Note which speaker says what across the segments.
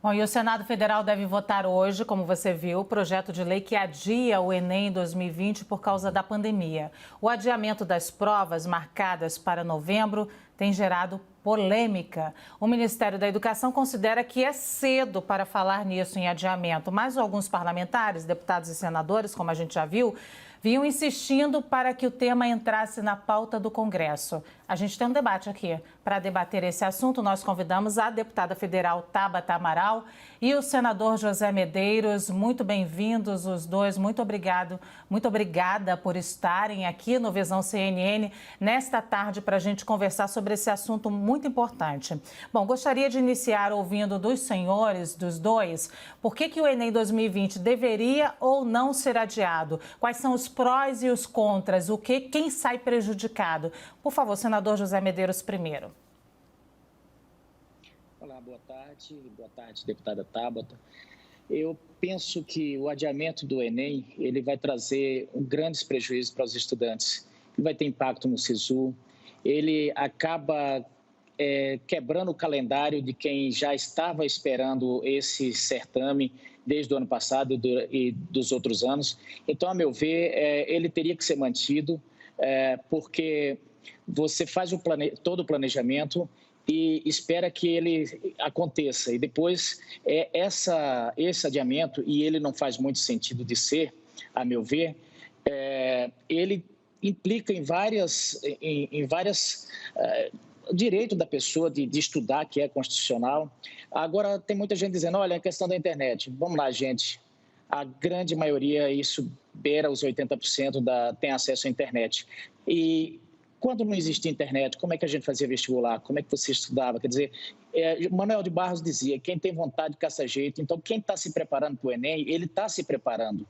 Speaker 1: Bom, e o Senado Federal deve votar hoje, como você viu, o projeto de lei que adia o Enem 2020 por causa da pandemia. O adiamento das provas marcadas para novembro tem gerado polêmica. O Ministério da Educação considera que é cedo para falar nisso em adiamento, mas alguns parlamentares, deputados e senadores, como a gente já viu, vinham insistindo para que o tema entrasse na pauta do Congresso. A gente tem um debate aqui. Para debater esse assunto, nós convidamos a deputada federal Tabata Amaral e o senador José Medeiros. Muito bem-vindos os dois. Muito obrigada por estarem aqui no Visão CNN nesta tarde para a gente conversar sobre esse assunto muito importante. Bom, gostaria de iniciar ouvindo dos senhores, dos dois, por que o Enem 2020 deveria ou não ser adiado? Quais são os prós e os contras? Quem sai prejudicado? Por favor, senador José Medeiros primeiro.
Speaker 2: Olá, boa tarde, deputada Tabata. Eu penso que o adiamento do Enem, ele vai trazer grandes prejuízos para os estudantes. Ele vai ter impacto no SISU, ele acaba quebrando o calendário de quem já estava esperando esse certame desde o ano passado e dos outros anos. Então, a meu ver, ele teria que ser mantido, porque você faz todo o planejamento e espera que ele aconteça. E depois, esse adiamento, e ele não faz muito sentido de ser, a meu ver, ele implica em várias direito da pessoa de estudar, que é constitucional. Agora, tem muita gente dizendo, olha, a questão da internet. Vamos lá, gente. A grande maioria, isso beira os 80% tem acesso à internet. E quando não existia internet, como é que a gente fazia vestibular? Como é que você estudava? Quer dizer, Manuel de Barros dizia, quem tem vontade caça jeito. Então, quem está se preparando para o Enem, ele está se preparando.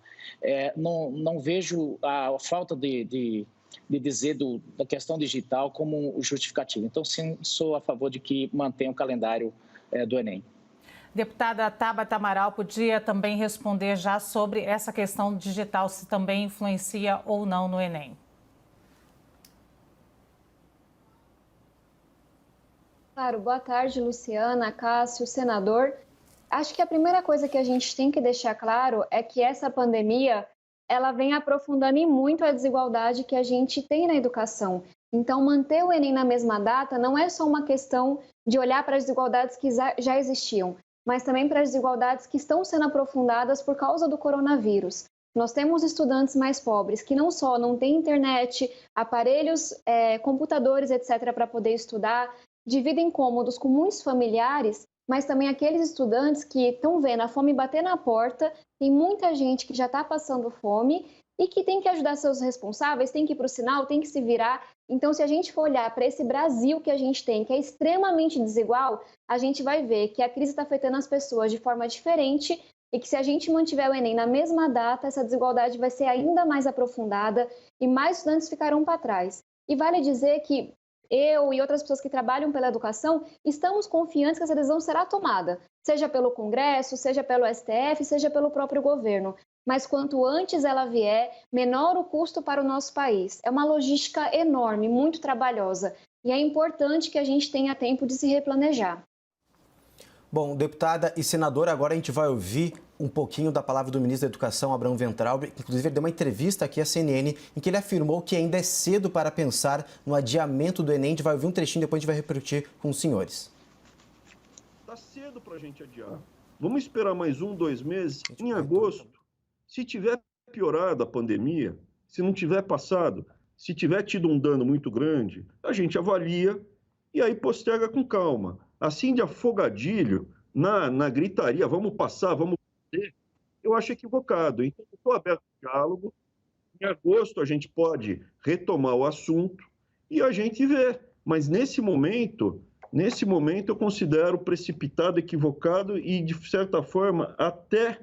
Speaker 2: Não vejo a falta de dizer da questão digital como justificativa. Então, sim, sou a favor de que mantenha o calendário do Enem.
Speaker 1: Deputada Tabata Amaral, podia também responder já sobre essa questão digital, se também influencia ou não no Enem.
Speaker 3: Claro, boa tarde, Luciana, Cássio, senador. Acho que a primeira coisa que a gente tem que deixar claro é que essa pandemia, ela vem aprofundando em muito a desigualdade que a gente tem na educação. Então, manter o Enem na mesma data não é só uma questão de olhar para as desigualdades que já existiam, mas também para as desigualdades que estão sendo aprofundadas por causa do coronavírus. Nós temos estudantes mais pobres que não só não têm internet, aparelhos, computadores, etc., para poder estudar, dividem cômodos com muitos familiares, mas também aqueles estudantes que estão vendo a fome bater na porta, tem muita gente que já está passando fome e que tem que ajudar seus responsáveis, tem que ir para o sinal, tem que se virar. Então, se a gente for olhar para esse Brasil que a gente tem, que é extremamente desigual, a gente vai ver que a crise está afetando as pessoas de forma diferente e que se a gente mantiver o Enem na mesma data, essa desigualdade vai ser ainda mais aprofundada e mais estudantes ficarão para trás. E vale dizer que eu e outras pessoas que trabalham pela educação, estamos confiantes que essa decisão será tomada, seja pelo Congresso, seja pelo STF, seja pelo próprio governo. Mas quanto antes ela vier, menor o custo para o nosso país. É uma logística enorme, muito trabalhosa, e é importante que a gente tenha tempo de se replanejar.
Speaker 4: Bom, deputada e senadora, agora a gente vai ouvir um pouquinho da palavra do ministro da Educação, Abraham Weintraub. Inclusive, ele deu uma entrevista aqui à CNN em que ele afirmou que ainda é cedo para pensar no adiamento do Enem. A gente vai ouvir um trechinho, depois a gente vai repetir com os senhores.
Speaker 5: Está cedo para a gente adiar. Vamos esperar mais 2 meses. Em agosto, se tiver piorado a pandemia, se não tiver passado, se tiver tido um dano muito grande, a gente avalia e aí posterga com calma. Assim, de afogadilho, na gritaria, vamos passar, vamos fazer, eu acho equivocado. Então, eu estou aberto ao diálogo. Em agosto, a gente pode retomar o assunto e a gente vê. Mas, nesse momento, eu considero precipitado, equivocado e, de certa forma, até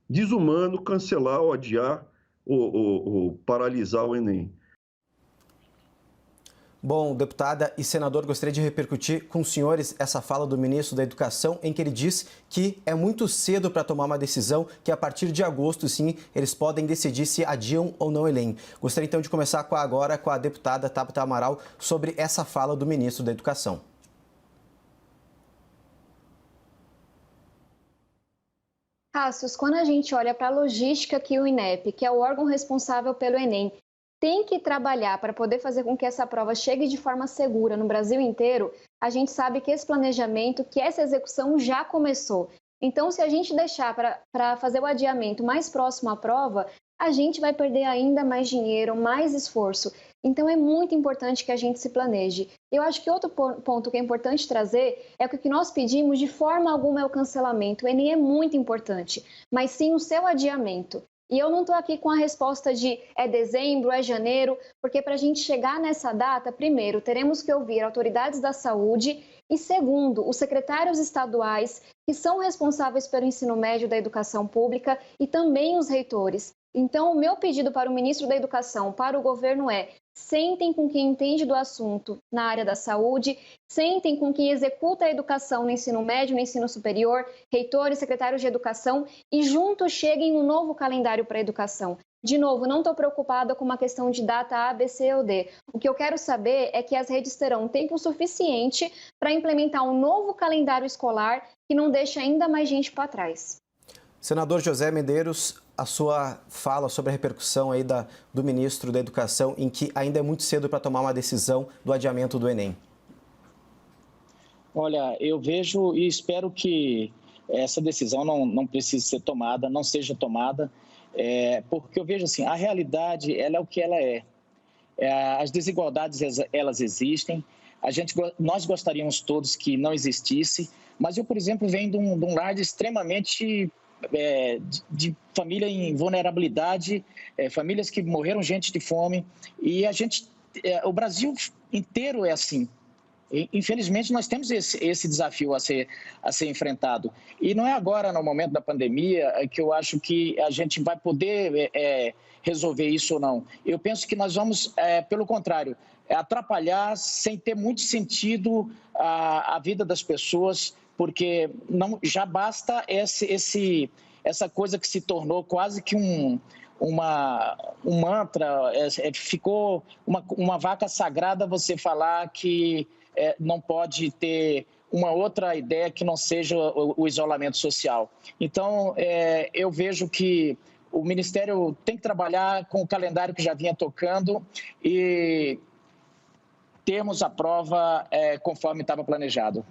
Speaker 5: desumano cancelar ou adiar ou paralisar o Enem.
Speaker 4: Bom, deputada e senador, gostaria de repercutir com os senhores essa fala do ministro da Educação, em que ele diz que é muito cedo para tomar uma decisão, que a partir de agosto, sim, eles podem decidir se adiam ou não o Enem. Gostaria então de começar agora com a deputada Tabata Amaral sobre essa fala do ministro da Educação.
Speaker 3: Cássio, quando a gente olha para a logística que o INEP, que é o órgão responsável pelo Enem, tem que trabalhar para poder fazer com que essa prova chegue de forma segura no Brasil inteiro, a gente sabe que esse planejamento, que essa execução já começou. Então, se a gente deixar para fazer o adiamento mais próximo à prova, a gente vai perder ainda mais dinheiro, mais esforço. Então, é muito importante que a gente se planeje. Eu acho que outro ponto que é importante trazer é que o que nós pedimos de forma alguma é o cancelamento. O Enem é muito importante, mas sim o seu adiamento. E eu não estou aqui com a resposta de é dezembro, é janeiro, porque para a gente chegar nessa data, primeiro, teremos que ouvir autoridades da saúde e, segundo, os secretários estaduais, que são responsáveis pelo ensino médio da educação pública e também os reitores. Então, o meu pedido para o ministro da Educação, para o governo é: sentem com quem entende do assunto na área da saúde, sentem com quem executa a educação no ensino médio, no ensino superior, reitores, secretários de educação, e juntos cheguem um novo calendário para a educação. De novo, não estou preocupada com uma questão de data A, B, C ou D. O que eu quero saber é que as redes terão tempo suficiente para implementar um novo calendário escolar que não deixe ainda mais gente para trás.
Speaker 4: Senador José Medeiros, a sua fala sobre a repercussão aí do ministro da Educação, em que ainda é muito cedo para tomar uma decisão do adiamento do Enem.
Speaker 2: Olha, eu vejo e espero que essa decisão não precise ser tomada, não seja tomada, porque eu vejo assim, a realidade ela é o que ela é. As desigualdades, elas existem, nós gostaríamos todos que não existisse, mas eu, por exemplo, venho de um lar extremamente de família em vulnerabilidade, famílias que morreram gente de fome, e o Brasil inteiro é assim. Infelizmente, nós temos esse desafio a ser enfrentado. E não é agora, no momento da pandemia, que eu acho que a gente vai poder resolver isso ou não. Eu penso que nós vamos, pelo contrário, atrapalhar sem ter muito sentido a vida das pessoas, porque já basta essa coisa que se tornou quase que um mantra, ficou uma vaca sagrada você falar que não pode ter uma outra ideia que não seja o isolamento social. Então, eu vejo que o Ministério tem que trabalhar com o calendário que já vinha tocando e termos a prova conforme estava planejado.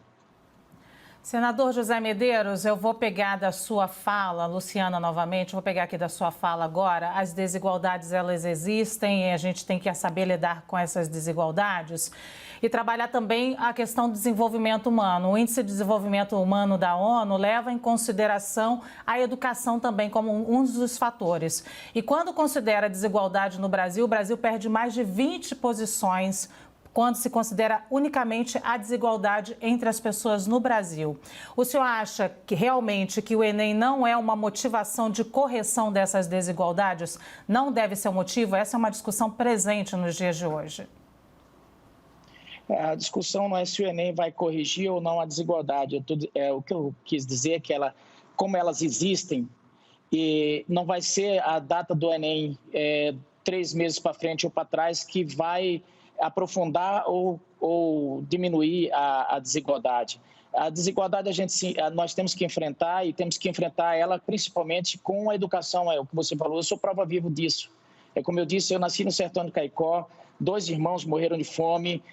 Speaker 1: Senador José Medeiros, eu vou pegar da sua fala, Luciana, novamente, vou pegar aqui da sua fala agora. As desigualdades, elas existem e a gente tem que saber lidar com essas desigualdades e trabalhar também a questão do desenvolvimento humano. O Índice de Desenvolvimento Humano da ONU leva em consideração a educação também como um dos fatores. E quando considera a desigualdade no Brasil, o Brasil perde mais de 20 posições quando se considera unicamente a desigualdade entre as pessoas no Brasil. O senhor acha que realmente que o Enem não é uma motivação de correção dessas desigualdades? Não deve ser o motivo? Essa é uma discussão presente nos dias de hoje.
Speaker 2: A discussão não é se o Enem vai corrigir ou não a desigualdade. O que eu quis dizer é que como elas existem, e não vai ser a data do Enem 3 meses para frente ou para trás que vai aprofundar ou diminuir a desigualdade. A desigualdade nós temos que enfrentar e temos que enfrentar ela principalmente com a educação, é o que você falou, eu sou prova viva disso. Como eu disse, eu nasci no sertão do Caicó, 2 irmãos morreram de fome,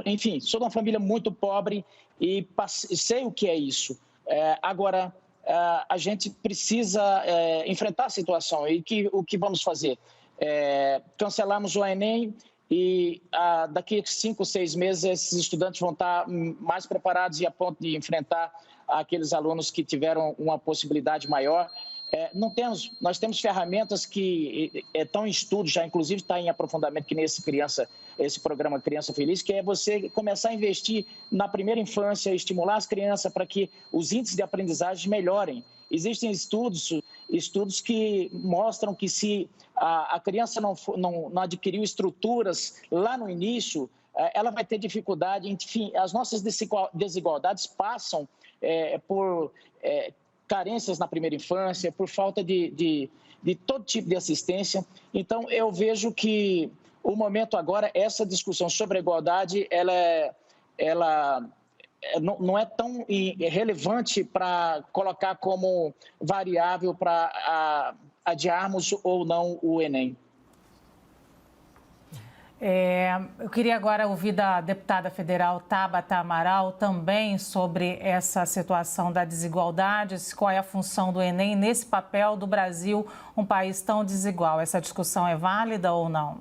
Speaker 2: enfim, sou de uma família muito pobre e sei o que é isso. Agora, a gente precisa enfrentar a situação e o que vamos fazer? Cancelamos o Enem, e daqui a 5 ou 6 meses esses estudantes vão estar mais preparados e a ponto de enfrentar aqueles alunos que tiveram uma possibilidade maior. Nós temos ferramentas que estão em estudo, já inclusive está em aprofundamento, que nesse programa Criança Feliz, que é você começar a investir na primeira infância, estimular as crianças para que os índices de aprendizagem melhorem. Existem estudos que mostram que se a criança não adquiriu estruturas lá no início, ela vai ter dificuldade. Enfim, as nossas desigualdades passam por carências na primeira infância, por falta de todo tipo de assistência. Então, eu vejo que o momento agora, essa discussão sobre a igualdade, ela não é tão relevante para colocar como variável para adiarmos ou não o Enem.
Speaker 1: Eu queria agora ouvir da deputada federal Tabata Amaral também sobre essa situação da desigualdade, qual é a função do Enem nesse papel do Brasil, um país tão desigual. Essa discussão é válida ou não?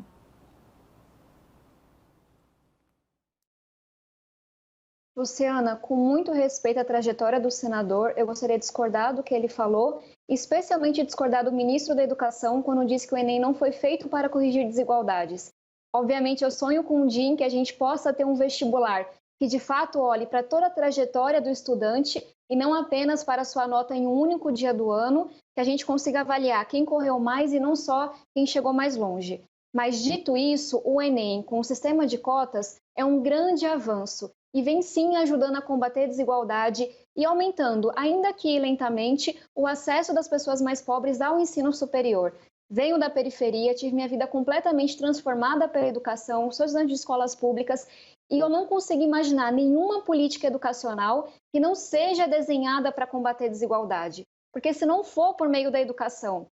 Speaker 3: Luciana, com muito respeito à trajetória do senador, eu gostaria de discordar do que ele falou, especialmente discordar do ministro da Educação quando disse que o Enem não foi feito para corrigir desigualdades. Obviamente, eu sonho com um dia em que a gente possa ter um vestibular que, de fato, olhe para toda a trajetória do estudante e não apenas para a sua nota em um único dia do ano, que a gente consiga avaliar quem correu mais e não só quem chegou mais longe. Mas, dito isso, o Enem, com o sistema de cotas, é um grande avanço e vem sim ajudando a combater a desigualdade e aumentando, ainda que lentamente, o acesso das pessoas mais pobres ao ensino superior. Venho da periferia, tive minha vida completamente transformada pela educação, sou estudante de escolas públicas e eu não consigo imaginar nenhuma política educacional que não seja desenhada para combater a desigualdade. Porque se não for por meio da educação,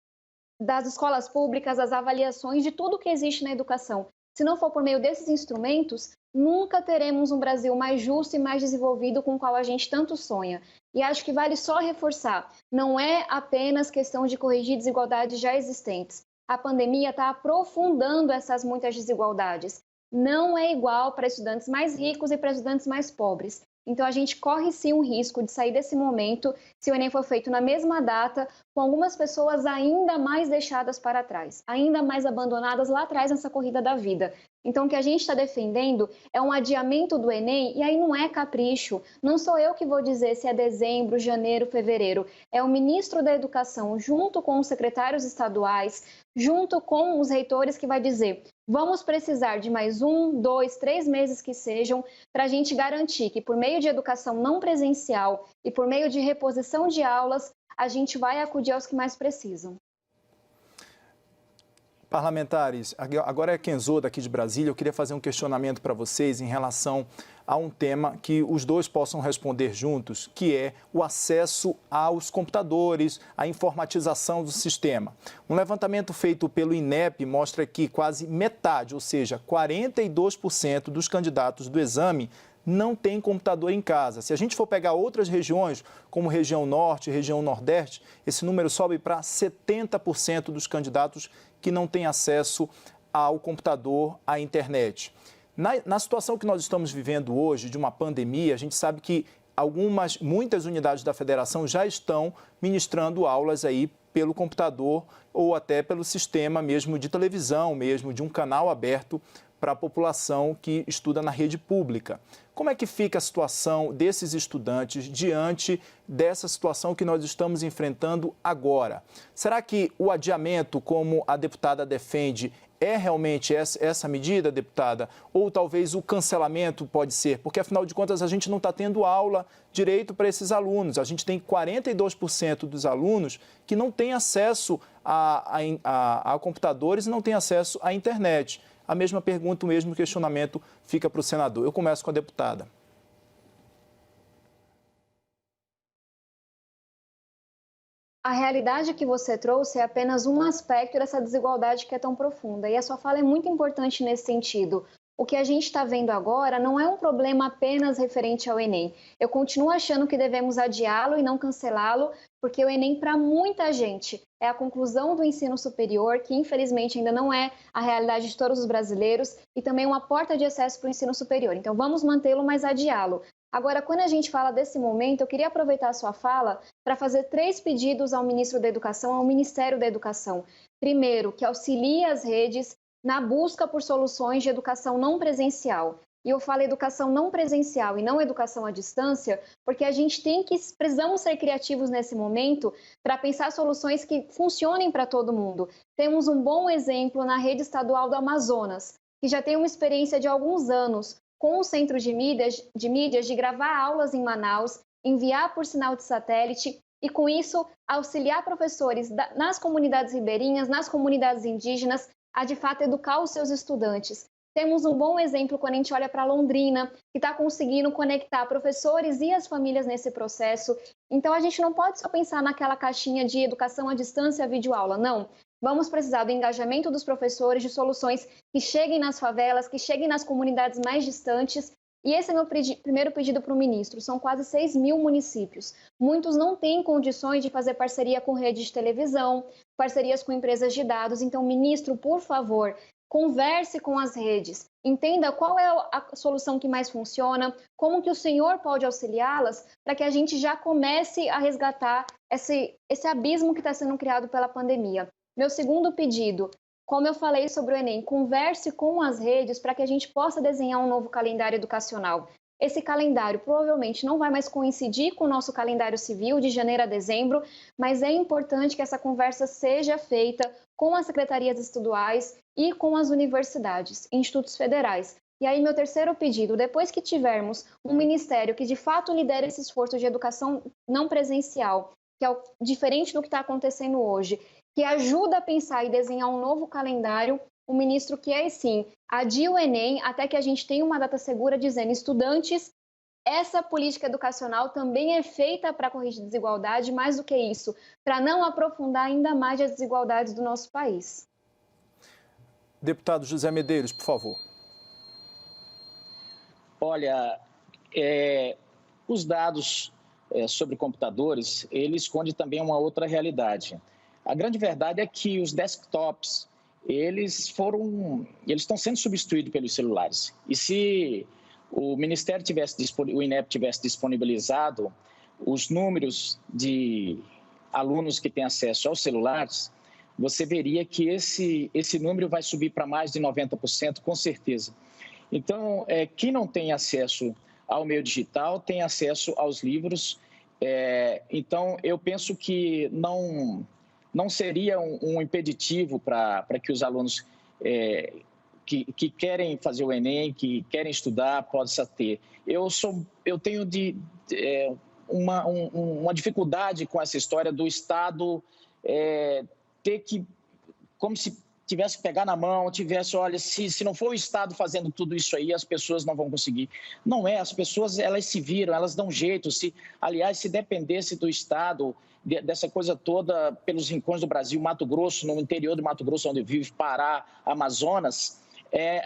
Speaker 3: das escolas públicas, das avaliações de tudo que existe na educação, se não for por meio desses instrumentos, nunca teremos um Brasil mais justo e mais desenvolvido com o qual a gente tanto sonha. E acho que vale só reforçar, não é apenas questão de corrigir desigualdades já existentes. A pandemia está aprofundando essas muitas desigualdades. Não é igual para estudantes mais ricos e para estudantes mais pobres. Então, a gente corre sim um risco de sair desse momento se o Enem for feito na mesma data, com algumas pessoas ainda mais deixadas para trás, ainda mais abandonadas lá atrás nessa corrida da vida. Então, o que a gente está defendendo é um adiamento do Enem, e aí não é capricho. Não sou eu que vou dizer se é dezembro, janeiro, fevereiro. É o ministro da Educação, junto com os secretários estaduais, junto com os reitores, que vai dizer: vamos precisar de mais 1, 2, 3 meses que sejam, para a gente garantir que, por meio de educação não presencial e por meio de reposição de aulas, a gente vai acudir aos que mais precisam.
Speaker 6: Parlamentares, agora é Kenzo daqui de Brasília. Eu queria fazer um questionamento para vocês em relação a um tema que os dois possam responder juntos, que é o acesso aos computadores, a informatização do sistema. Um levantamento feito pelo INEP mostra que quase metade, ou seja, 42% dos candidatos do exame não tem computador em casa. Se a gente for pegar outras regiões, como região norte, região nordeste, esse número sobe para 70% dos candidatos que não têm acesso ao computador, à internet. Na situação que nós estamos vivendo hoje, de uma pandemia, a gente sabe que muitas unidades da federação já estão ministrando aulas aí pelo computador ou até pelo sistema mesmo de televisão, mesmo de um canal aberto para a população que estuda na rede pública. Como é que fica a situação desses estudantes diante dessa situação que nós estamos enfrentando agora? Será que o adiamento, como a deputada defende, é realmente essa medida, deputada? Ou talvez o cancelamento pode ser? Porque, afinal de contas, a gente não está tendo aula direito para esses alunos. A gente tem 42% dos alunos que não têm acesso a computadores e não têm acesso à internet. A mesma pergunta, o mesmo questionamento fica para o senador. Eu começo com a deputada.
Speaker 3: A realidade que você trouxe é apenas um aspecto dessa desigualdade que é tão profunda. E a sua fala é muito importante nesse sentido. O que a gente está vendo agora não é um problema apenas referente ao Enem. Eu continuo achando que devemos adiá-lo e não cancelá-lo, porque o Enem, para muita gente, é a conclusão do ensino superior, que infelizmente ainda não é a realidade de todos os brasileiros, e também uma porta de acesso para o ensino superior. Então, vamos mantê-lo, mas adiá-lo. Agora, quando a gente fala desse momento, eu queria aproveitar a sua fala para fazer 3 pedidos ao ministro da Educação, ao Ministério da Educação. Primeiro, que auxilie as redes na busca por soluções de educação não presencial. E eu falo educação não presencial e não educação à distância, porque precisamos ser criativos nesse momento para pensar soluções que funcionem para todo mundo. Temos um bom exemplo na rede estadual do Amazonas, que já tem uma experiência de alguns anos com o centro de mídias de gravar aulas em Manaus, enviar por sinal de satélite e, com isso, auxiliar professores nas comunidades ribeirinhas, nas comunidades indígenas, a, de fato, educar os seus estudantes. Temos um bom exemplo quando a gente olha para Londrina, que está conseguindo conectar professores e as famílias nesse processo. Então, a gente não pode só pensar naquela caixinha de educação à distância, videoaula, não. Vamos precisar do engajamento dos professores, de soluções que cheguem nas favelas, que cheguem nas comunidades mais distantes. E esse é meu primeiro pedido para o ministro. São quase 6 mil municípios. Muitos não têm condições de fazer parceria com redes de televisão, parcerias com empresas de dados. Então, ministro, por favor, converse com as redes. Entenda qual é a solução que mais funciona, como que o senhor pode auxiliá-las para que a gente já comece a resgatar esse abismo que está sendo criado pela pandemia. Meu segundo pedido, como eu falei sobre o Enem, converse com as redes para que a gente possa desenhar um novo calendário educacional. Esse calendário provavelmente não vai mais coincidir com o nosso calendário civil de janeiro a dezembro, mas é importante que essa conversa seja feita com as secretarias estaduais e com as universidades, institutos federais. E aí, meu terceiro pedido, depois que tivermos um ministério que de fato lidere esse esforço de educação não presencial, que é diferente do que está acontecendo hoje, que ajuda a pensar e desenhar um novo calendário, o ministro que é, sim, adia o Enem até que a gente tenha uma data segura dizendo, estudantes, essa política educacional também é feita para corrigir desigualdade, mais do que isso, para não aprofundar ainda mais as desigualdades do nosso país.
Speaker 6: Deputado José Medeiros, por favor.
Speaker 2: Olha, os dados sobre computadores, ele esconde também uma outra realidade. A grande verdade é que os desktops, eles estão sendo substituídos pelos celulares. E se o Ministério o INEP tivesse disponibilizado os números de alunos que têm acesso aos celulares, você veria que esse número vai subir para mais de 90%, com certeza. Então, quem não tem acesso ao meio digital tem acesso aos livros. Então, eu penso que não seria um impeditivo para que os alunos que querem fazer o Enem, que querem estudar, possam ter. Eu tenho uma dificuldade com essa história do Estado ter que, como se tivesse que pegar na mão, olha, se não for o Estado fazendo tudo isso aí, as pessoas não vão conseguir. Não é, as pessoas, elas se viram, elas dão jeito. Aliás, se dependesse do Estado, dessa coisa toda, pelos rincões do Brasil, Mato Grosso, no interior do Mato Grosso, onde vive, Pará, Amazonas,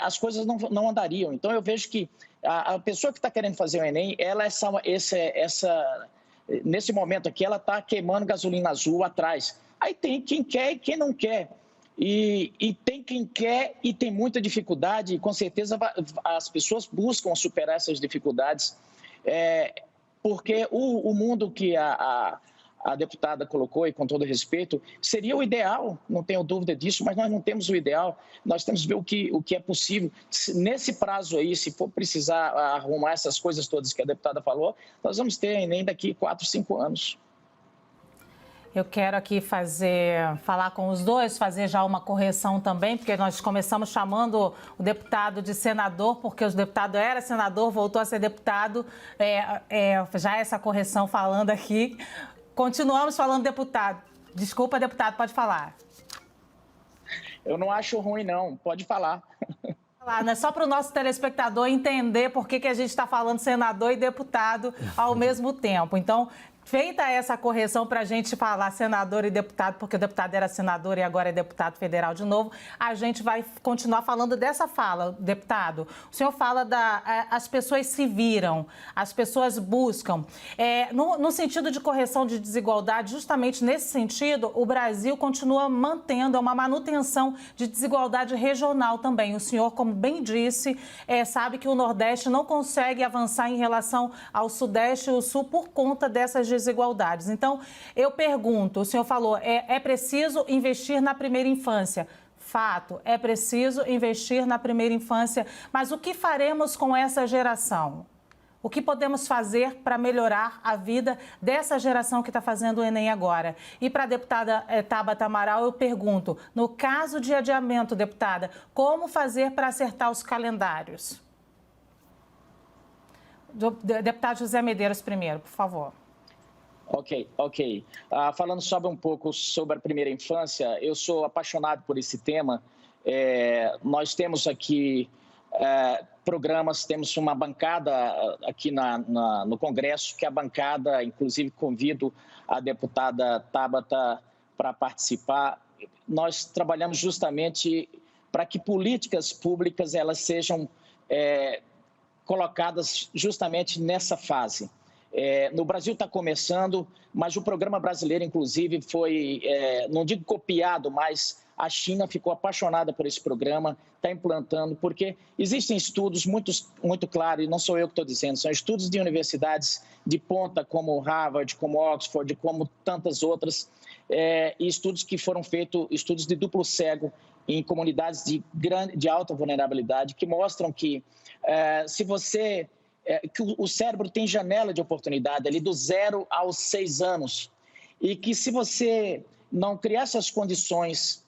Speaker 2: as coisas não andariam. Então, eu vejo que a pessoa que está querendo fazer o Enem, ela nesse momento aqui, ela está queimando gasolina azul atrás. Aí tem quem quer e quem não quer. E tem quem quer e tem muita dificuldade, e com certeza as pessoas buscam superar essas dificuldades, porque o mundo que a deputada colocou, e com todo respeito, seria o ideal, não tenho dúvida disso, mas nós não temos o ideal, nós temos que ver o que é possível. Nesse prazo aí, se for precisar arrumar essas coisas todas que a deputada falou, nós vamos ter Enem daqui 4, 5 anos.
Speaker 1: Eu quero aqui falar com os dois, fazer já uma correção também, porque nós começamos chamando o deputado de senador, porque o deputado era senador, voltou a ser deputado, já essa correção falando aqui. Continuamos falando deputado. Desculpa, deputado, pode falar.
Speaker 2: Eu não acho ruim, não. Pode falar.
Speaker 1: Não é só para o nosso telespectador entender por que a gente está falando senador e deputado ao mesmo tempo. Então, feita essa correção para a gente falar senador e deputado, porque o deputado era senador e agora é deputado federal de novo, a gente vai continuar falando dessa fala, deputado. O senhor fala as pessoas se viram, as pessoas buscam. No sentido de correção de desigualdade, justamente nesse sentido, o Brasil continua mantendo uma manutenção de desigualdade regional também. O senhor, como bem disse, sabe que o Nordeste não consegue avançar em relação ao Sudeste e o Sul por conta dessas desigualdades. Então, eu pergunto, o senhor falou, é preciso investir na primeira infância. Fato, é preciso investir na primeira infância, mas o que faremos com essa geração? O que podemos fazer para melhorar a vida dessa geração que está fazendo o Enem agora? E para a deputada Tabata Amaral, eu pergunto, no caso de adiamento, deputada, como fazer para acertar os calendários? Deputado José Medeiros primeiro, por favor.
Speaker 2: Ok. Falando um pouco sobre a primeira infância, eu sou apaixonado por esse tema. Nós temos aqui programas, temos uma bancada aqui no Congresso, que é a bancada, inclusive convido a deputada Tabata para participar. Nós trabalhamos justamente para que políticas públicas elas sejam colocadas justamente nessa fase. No Brasil está começando, mas o programa brasileiro, inclusive, foi, não digo copiado, mas a China ficou apaixonada por esse programa, está implantando, porque existem estudos muito claros, e não sou eu que estou dizendo, são estudos de universidades de ponta, como Harvard, como Oxford, como tantas outras, e estudos que foram feitos, estudos de duplo cego, em comunidades de alta vulnerabilidade, que mostram que que o cérebro tem janela de oportunidade ali do 0 aos 6 anos, e que se você não criar essas condições,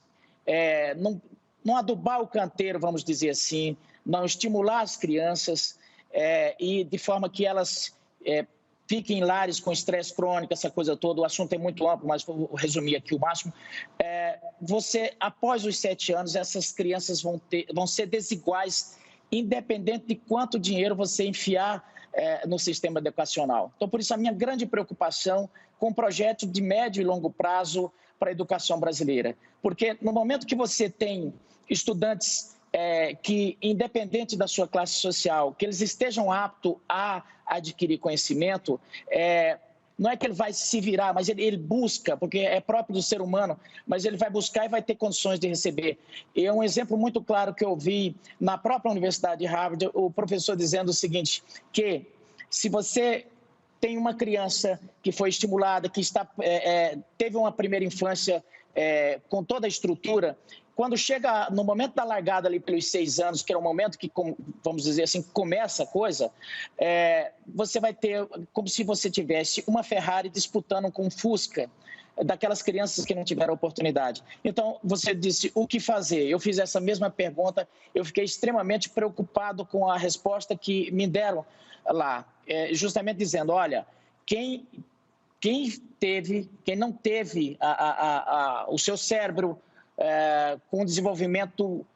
Speaker 2: não adubar o canteiro, vamos dizer assim, não estimular as crianças e de forma que elas fiquem em lares com estresse crônico, essa coisa toda, o assunto é muito amplo, mas vou resumir aqui o máximo. Após os 7 anos, essas crianças vão ser desiguais, independente de quanto dinheiro você enfiar no sistema educacional. Então, por isso, a minha grande preocupação com projetos de médio e longo prazo para a educação brasileira. Porque no momento que você tem estudantes que, independente da sua classe social, que eles estejam aptos a adquirir conhecimento, não é que ele vai se virar, mas ele busca, porque é próprio do ser humano, mas ele vai buscar e vai ter condições de receber. E um exemplo muito claro que eu vi na própria Universidade de Harvard, o professor dizendo o seguinte, que se você tem uma criança que foi estimulada, que teve uma primeira infância com toda a estrutura, quando chega no momento da largada ali pelos 6 anos, que é o momento que, vamos dizer assim, começa a coisa, você vai ter como se você tivesse uma Ferrari disputando com um Fusca, daquelas crianças que não tiveram oportunidade. Então, você disse, o que fazer? Eu fiz essa mesma pergunta, eu fiquei extremamente preocupado com a resposta que me deram lá, justamente dizendo, olha, quem não teve o seu cérebro com o desenvolvimento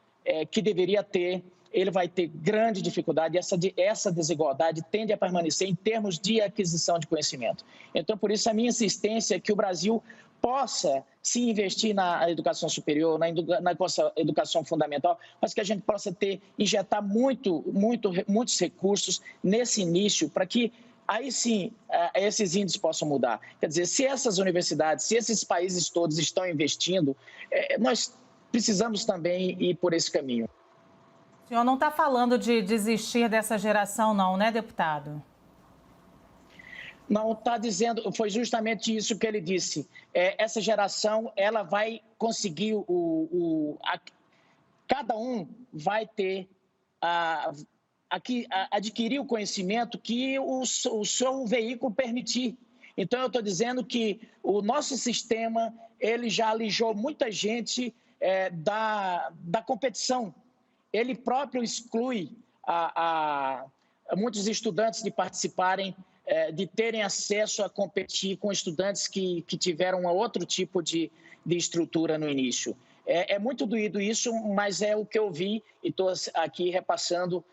Speaker 2: que deveria ter, ele vai ter grande dificuldade. Essa desigualdade tende a permanecer em termos de aquisição de conhecimento. Então, por isso, a minha insistência é que o Brasil possa se investir na educação superior, na educação fundamental, mas que a gente possa injetar muitos recursos nesse início para que aí sim esses índices possam mudar. Quer dizer, se essas universidades, se esses países todos estão investindo, nós precisamos também ir por esse caminho.
Speaker 1: O senhor não está falando de desistir dessa geração não, né, deputado?
Speaker 2: Não, está dizendo, foi justamente isso que ele disse. Essa geração, ela vai conseguir, cada um vai ter adquirir o conhecimento que o seu veículo permitir. Então, eu estou dizendo que o nosso sistema, ele já alijou muita gente da competição. Ele próprio exclui muitos estudantes de participarem, de terem acesso a competir com estudantes que tiveram um outro tipo de estrutura no início. É muito doído isso, mas é o que eu vi e estou aqui repassando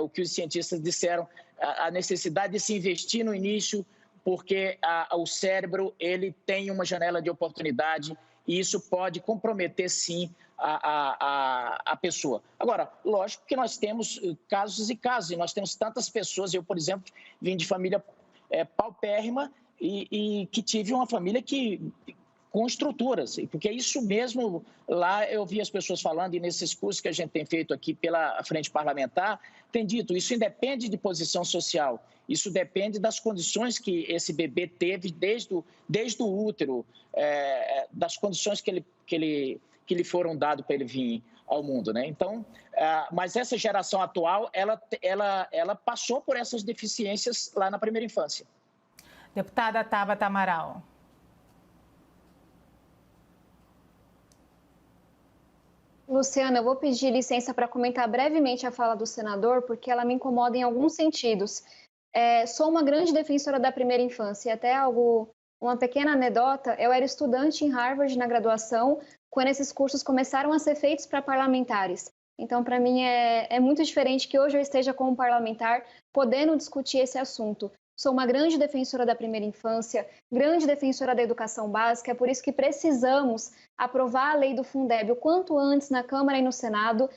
Speaker 2: o que os cientistas disseram, a necessidade de se investir no início, porque o cérebro ele tem uma janela de oportunidade e isso pode comprometer, sim, a pessoa. Agora, lógico que nós temos casos e casos, e nós temos tantas pessoas. Eu, por exemplo, vim de família paupérrima e que tive uma família com estruturas, porque é isso mesmo, lá eu vi as pessoas falando, e nesses cursos que a gente tem feito aqui pela Frente Parlamentar, tem dito, isso independe de posição social, isso depende das condições que esse bebê teve desde o útero, das condições que lhe foram dadas para ele vir ao mundo, né? Então, mas essa geração atual, ela passou por essas deficiências lá na primeira infância.
Speaker 1: Deputada Tabata Amaral.
Speaker 3: Luciana, eu vou pedir licença para comentar brevemente a fala do senador, porque ela me incomoda em alguns sentidos. Sou uma grande defensora da primeira infância e até uma pequena anedota, eu era estudante em Harvard na graduação, quando esses cursos começaram a ser feitos para parlamentares. Então, para mim, é muito diferente que hoje eu esteja como parlamentar podendo discutir esse assunto. Sou uma grande defensora da primeira infância, grande defensora da educação básica, é por isso que precisamos aprovar a lei do Fundeb o quanto antes na Câmara e no Senado,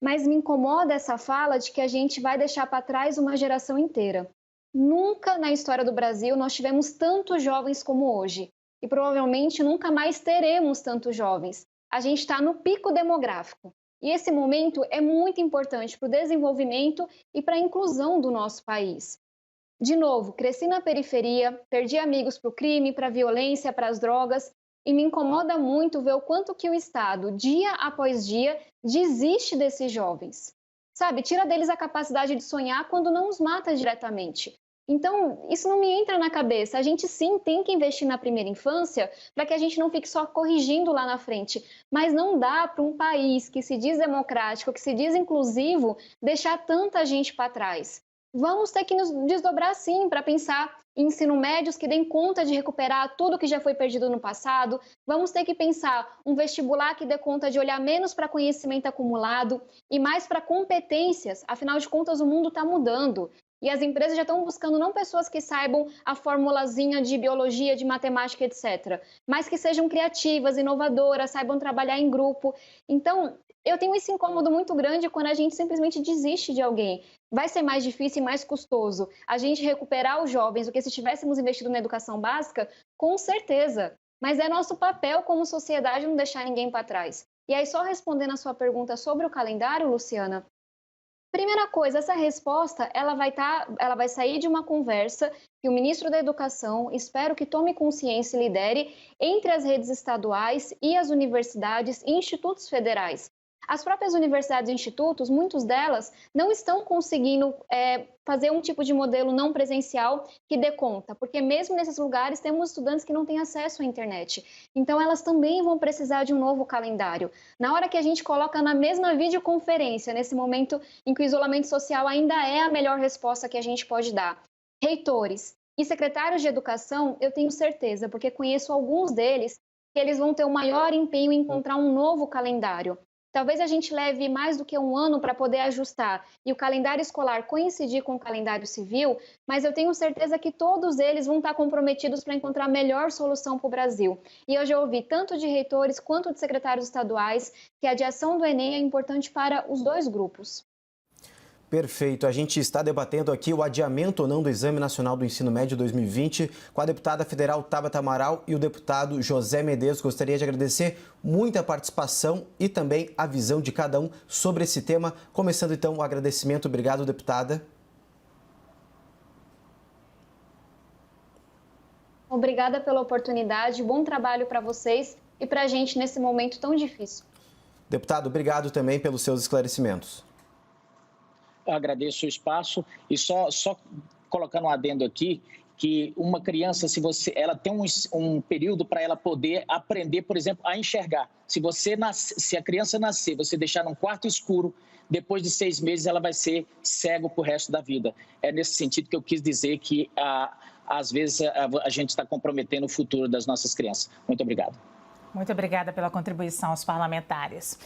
Speaker 3: mas me incomoda essa fala de que a gente vai deixar para trás uma geração inteira. Nunca na história do Brasil nós tivemos tantos jovens como hoje e provavelmente nunca mais teremos tantos jovens. A gente está no pico demográfico e esse momento é muito importante para o desenvolvimento e para a inclusão do nosso país. De novo, cresci na periferia, perdi amigos para o crime, para a violência, para as drogas e me incomoda muito ver o quanto que o Estado, dia após dia, desiste desses jovens. Sabe, tira deles a capacidade de sonhar quando não os mata diretamente. Então, isso não me entra na cabeça. A gente sim tem que investir na primeira infância para que a gente não fique só corrigindo lá na frente. Mas não dá para um país que se diz democrático, que se diz inclusivo, deixar tanta gente para trás. Vamos ter que nos desdobrar sim para pensar em ensino médios que deem conta de recuperar tudo que já foi perdido no passado. Vamos ter que pensar um vestibular que dê conta de olhar menos para conhecimento acumulado e mais para competências. Afinal de contas, o mundo está mudando. E as empresas já estão buscando não pessoas que saibam a formulazinha de biologia, de matemática, etc., mas que sejam criativas, inovadoras, saibam trabalhar em grupo. Então, eu tenho esse incômodo muito grande quando a gente simplesmente desiste de alguém. Vai ser mais difícil e mais custoso a gente recuperar os jovens do que se tivéssemos investido na educação básica, com certeza. Mas é nosso papel como sociedade não deixar ninguém para trás. E aí, só respondendo a sua pergunta sobre o calendário, Luciana, primeira coisa, essa resposta ela vai sair de uma conversa que o ministro da Educação, espero que tome consciência e lidere, entre as redes estaduais e as universidades e institutos federais. As próprias universidades e institutos, muitas delas, não estão conseguindo fazer um tipo de modelo não presencial que dê conta, porque mesmo nesses lugares temos estudantes que não têm acesso à internet. Então, elas também vão precisar de um novo calendário. Na hora que a gente coloca na mesma videoconferência, nesse momento em que o isolamento social ainda é a melhor resposta que a gente pode dar. Reitores e secretários de educação, eu tenho certeza, porque conheço alguns deles, que eles vão ter o maior empenho em encontrar um novo calendário. Talvez a gente leve mais do que um ano para poder ajustar e o calendário escolar coincidir com o calendário civil, mas eu tenho certeza que todos eles vão estar comprometidos para encontrar a melhor solução para o Brasil. E eu já ouvi tanto de reitores quanto de secretários estaduais que a adiação do Enem é importante para os dois grupos.
Speaker 4: Perfeito. A gente está debatendo aqui o adiamento ou não do Exame Nacional do Ensino Médio 2020 com a deputada federal Tabata Amaral e o deputado José Medeiros. Gostaria de agradecer muito a participação e também a visão de cada um sobre esse tema. Começando então o agradecimento. Obrigado, deputada.
Speaker 3: Obrigada pela oportunidade. Bom trabalho para vocês e para a gente nesse momento tão difícil.
Speaker 4: Deputado, obrigado também pelos seus esclarecimentos.
Speaker 2: Eu agradeço o espaço e só colocando um adendo aqui, que uma criança, ela tem um período para ela poder aprender, por exemplo, a enxergar. Se a criança nascer, você deixar num quarto escuro, depois de 6 meses ela vai ser cego para o resto da vida. É nesse sentido que eu quis dizer que, às vezes, a gente está comprometendo o futuro das nossas crianças. Muito obrigado.
Speaker 1: Muito obrigada pela contribuição aos parlamentares.